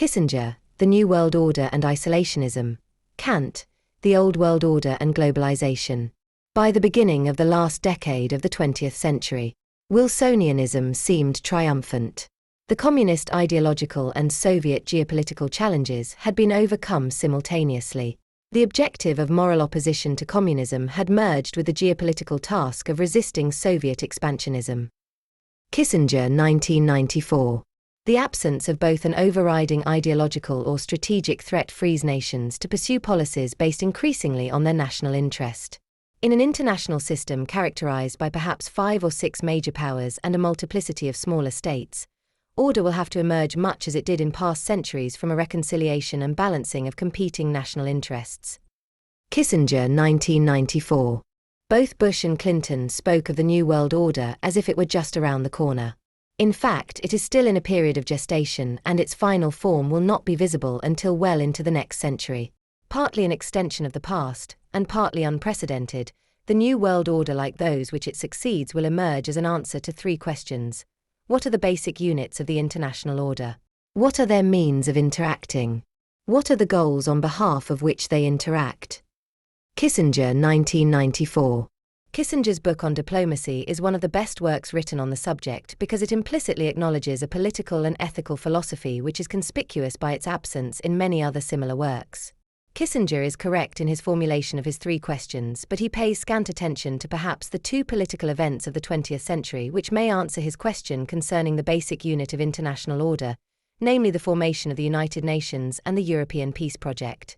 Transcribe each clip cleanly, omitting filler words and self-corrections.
Kissinger, The New World Order and Isolationism. Kant, The Old World Order and Globalisation. By the beginning of the last decade of the 20th century, Wilsonianism seemed triumphant. The communist ideological and Soviet geopolitical challenges had been overcome simultaneously. The objective of moral opposition to communism had merged with the geopolitical task of resisting Soviet expansionism. Kissinger, 1994. The absence of both an overriding ideological or strategic threat frees nations to pursue policies based increasingly on their national interest. In an international system characterized by perhaps 5 or 6 major powers and a multiplicity of smaller states, order will have to emerge much as it did in past centuries from a reconciliation and balancing of competing national interests. Kissinger, 1994. Both Bush and Clinton spoke of the New World Order as if it were just around the corner. In fact, it is still in a period of gestation, and its final form will not be visible until well into the next century. Partly an extension of the past, and partly unprecedented, the New World Order, like those which it succeeds, will emerge as an answer to 3 questions. What are the basic units of the international order? What are their means of interacting? What are the goals on behalf of which they interact? Kissinger, 1994. Kissinger's book on diplomacy is one of the best works written on the subject because it implicitly acknowledges a political and ethical philosophy which is conspicuous by its absence in many other similar works. Kissinger is correct in his formulation of his 3 questions, but he pays scant attention to perhaps the 2 political events of the 20th century which may answer his question concerning the basic unit of international order, namely the formation of the United Nations and the European Peace Project.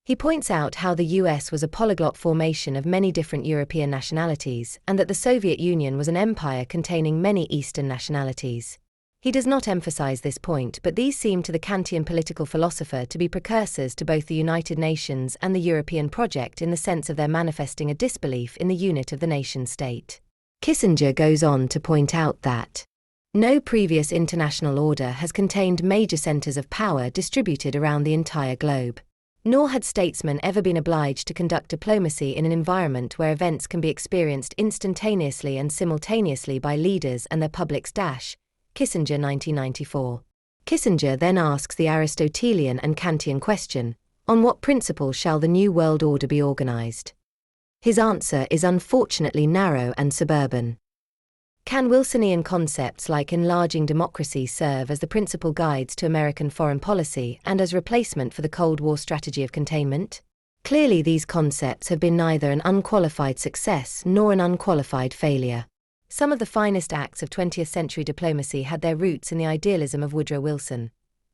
He points out how the US was a polyglot formation of many different European nationalities, and that the Soviet Union was an empire containing many Eastern nationalities. He does not emphasize this point, but these seem to the Kantian political philosopher to be precursors to both the United Nations and the European project in the sense of their manifesting a disbelief in the unit of the nation-state. Kissinger goes on to point out that no previous international order has contained major centers of power distributed around the entire globe. Nor had statesmen ever been obliged to conduct diplomacy in an environment where events can be experienced instantaneously and simultaneously by leaders and their publics. Kissinger, 1994. Kissinger then asks the Aristotelian and Kantian question, on what principle shall the New World Order be organized? His answer is unfortunately narrow and suburban. Can Wilsonian concepts like enlarging democracy serve as the principal guides to American foreign policy and as replacement for the Cold War strategy of containment? Clearly, these concepts have been neither an unqualified success nor an unqualified failure. Some of the finest acts of 20th century diplomacy had their roots in the idealism of Woodrow Wilson.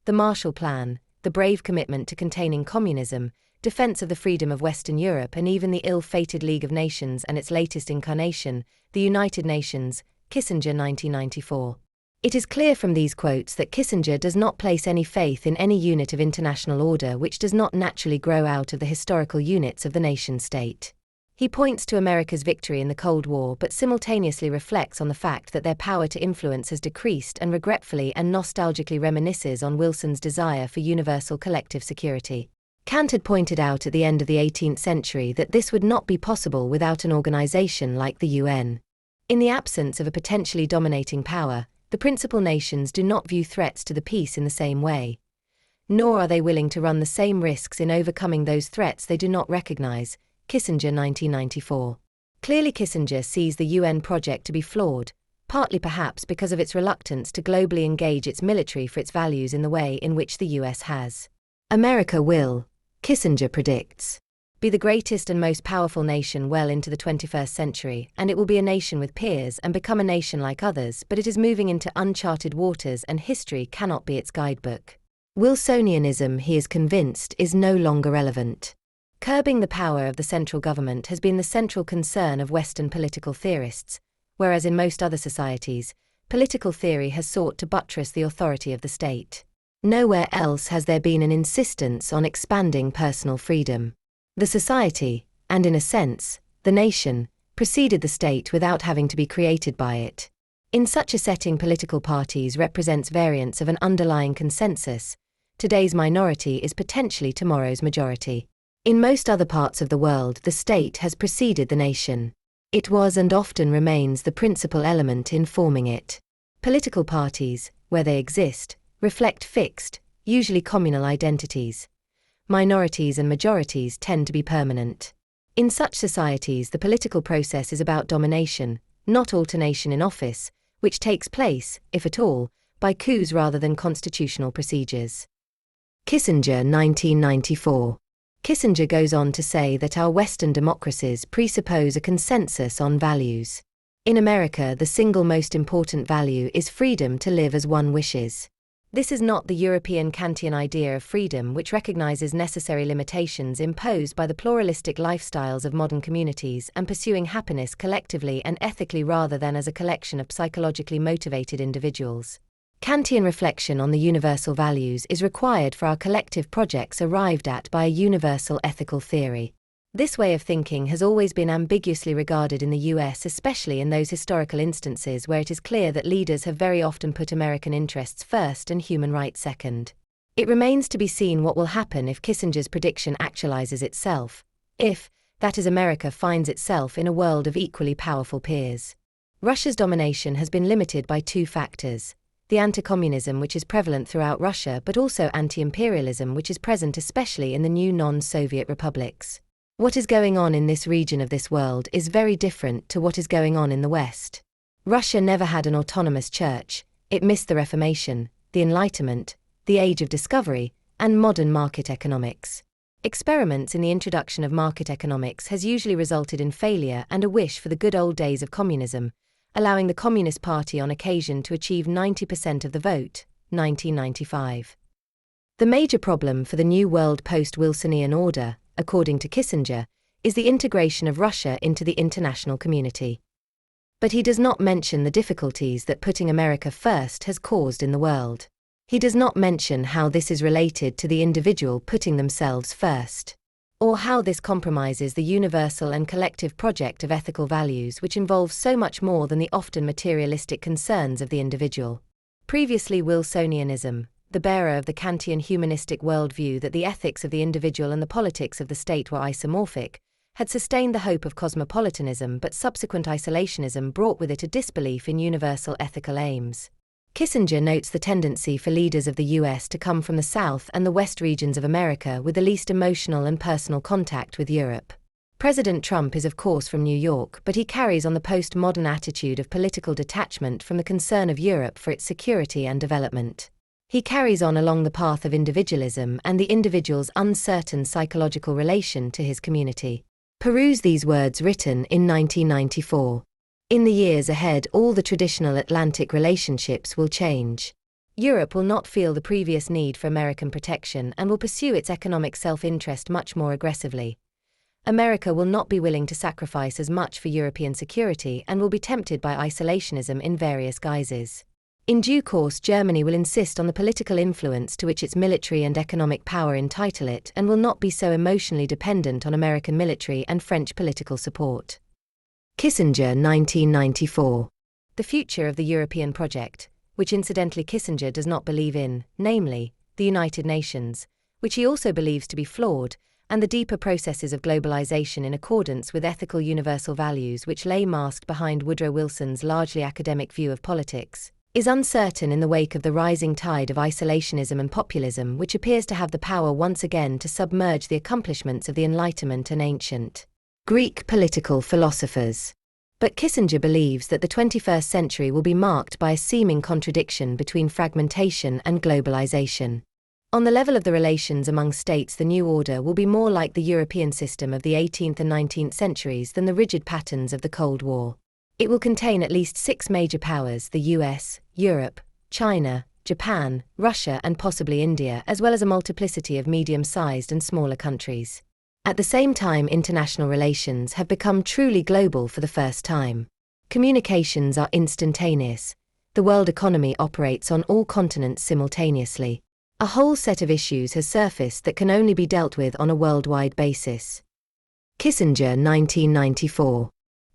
The Marshall Plan, the brave commitment to containing communism, defense of the freedom of Western Europe, and even the ill-fated League of Nations and its latest incarnation, the United Nations. Kissinger, 1994. It is clear from these quotes that Kissinger does not place any faith in any unit of international order which does not naturally grow out of the historical units of the nation-state. He points to America's victory in the Cold War but simultaneously reflects on the fact that their power to influence has decreased and regretfully and nostalgically reminisces on Wilson's desire for universal collective security. Kant had pointed out at the end of the 18th century that this would not be possible without an organization like the UN. In the absence of a potentially dominating power, the principal nations do not view threats to the peace in the same way. Nor are they willing to run the same risks in overcoming those threats they do not recognize. Kissinger, 1994. Clearly, Kissinger sees the UN project to be flawed, partly perhaps because of its reluctance to globally engage its military for its values in the way in which the US has. America will, Kissinger predicts, be the greatest and most powerful nation well into the 21st century, and it will be a nation with peers and become a nation like others, but it is moving into uncharted waters and history cannot be its guidebook. Wilsonianism, he is convinced, is no longer relevant. Curbing the power of the central government has been the central concern of Western political theorists, whereas in most other societies, political theory has sought to buttress the authority of the state. Nowhere else has there been an insistence on expanding personal freedom. The society, and in a sense, the nation, preceded the state without having to be created by it. In such a setting, political parties represents variants of an underlying consensus. Today's minority is potentially tomorrow's majority. In most other parts of the world, the state has preceded the nation. It was and often remains the principal element in forming it. Political parties, where they exist, reflect fixed, usually communal identities. Minorities and majorities tend to be permanent. In such societies, the political process is about domination, not alternation in office, which takes place, if at all, by coups rather than constitutional procedures. Kissinger, 1994. Kissinger goes on to say that our Western democracies presuppose a consensus on values. In America, the single most important value is freedom to live as one wishes. This is not the European Kantian idea of freedom, which recognizes necessary limitations imposed by the pluralistic lifestyles of modern communities and pursuing happiness collectively and ethically rather than as a collection of psychologically motivated individuals. Kantian reflection on the universal values is required for our collective projects arrived at by a universal ethical theory. This way of thinking has always been ambiguously regarded in the US, especially in those historical instances where it is clear that leaders have very often put American interests first and human rights second. It remains to be seen what will happen if Kissinger's prediction actualizes itself, if, that is, America finds itself in a world of equally powerful peers. Russia's domination has been limited by two factors: the anti-communism which is prevalent throughout Russia, but also anti-imperialism which is present especially in the new non-Soviet republics. What is going on in this region of this world is very different to what is going on in the West. Russia never had an autonomous church, it missed the Reformation, the Enlightenment, the Age of Discovery, and modern market economics. Experiments in the introduction of market economics has usually resulted in failure and a wish for the good old days of communism, allowing the Communist Party on occasion to achieve 90% of the vote, 1995. The major problem for the New World post-Wilsonian order, according to Kissinger, is the integration of Russia into the international community. But he does not mention the difficulties that putting America first has caused in the world. He does not mention how this is related to the individual putting themselves first, or how this compromises the universal and collective project of ethical values which involves so much more than the often materialistic concerns of the individual. Previously, Wilsonianism, the bearer of the Kantian humanistic worldview that the ethics of the individual and the politics of the state were isomorphic, had sustained the hope of cosmopolitanism, but subsequent isolationism brought with it a disbelief in universal ethical aims. Kissinger notes the tendency for leaders of the US to come from the South and the West regions of America with the least emotional and personal contact with Europe. President Trump is of course from New York, but he carries on the postmodern attitude of political detachment from the concern of Europe for its security and development. He carries on along the path of individualism and the individual's uncertain psychological relation to his community. Peruse these words written in 1994. In the years ahead, all the traditional Atlantic relationships will change. Europe will not feel the previous need for American protection and will pursue its economic self-interest much more aggressively. America will not be willing to sacrifice as much for European security and will be tempted by isolationism in various guises. In due course, Germany will insist on the political influence to which its military and economic power entitle it and will not be so emotionally dependent on American military and French political support. Kissinger, 1994. The future of the European project, which incidentally Kissinger does not believe in, namely, the United Nations, which he also believes to be flawed, and the deeper processes of globalization in accordance with ethical universal values which lay masked behind Woodrow Wilson's largely academic view of politics, is uncertain in the wake of the rising tide of isolationism and populism which appears to have the power once again to submerge the accomplishments of the Enlightenment and ancient Greek political philosophers. But Kissinger believes that the 21st century will be marked by a seeming contradiction between fragmentation and globalization. On the level of the relations among states, the new order will be more like the European system of the 18th and 19th centuries than the rigid patterns of the Cold War. It will contain at least 6 major powers: the US, Europe, China, Japan, Russia and possibly India, as well as a multiplicity of medium-sized and smaller countries. At the same time, international relations have become truly global for the first time. Communications are instantaneous. The world economy operates on all continents simultaneously. A whole set of issues has surfaced that can only be dealt with on a worldwide basis. Kissinger, 1994.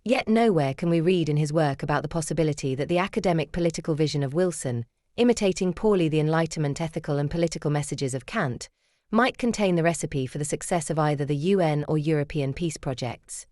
Yet nowhere can we read in his work about the possibility that the academic political vision of Wilson, imitating poorly the Enlightenment ethical and political messages of Kant, might contain the recipe for the success of either the UN or European peace projects.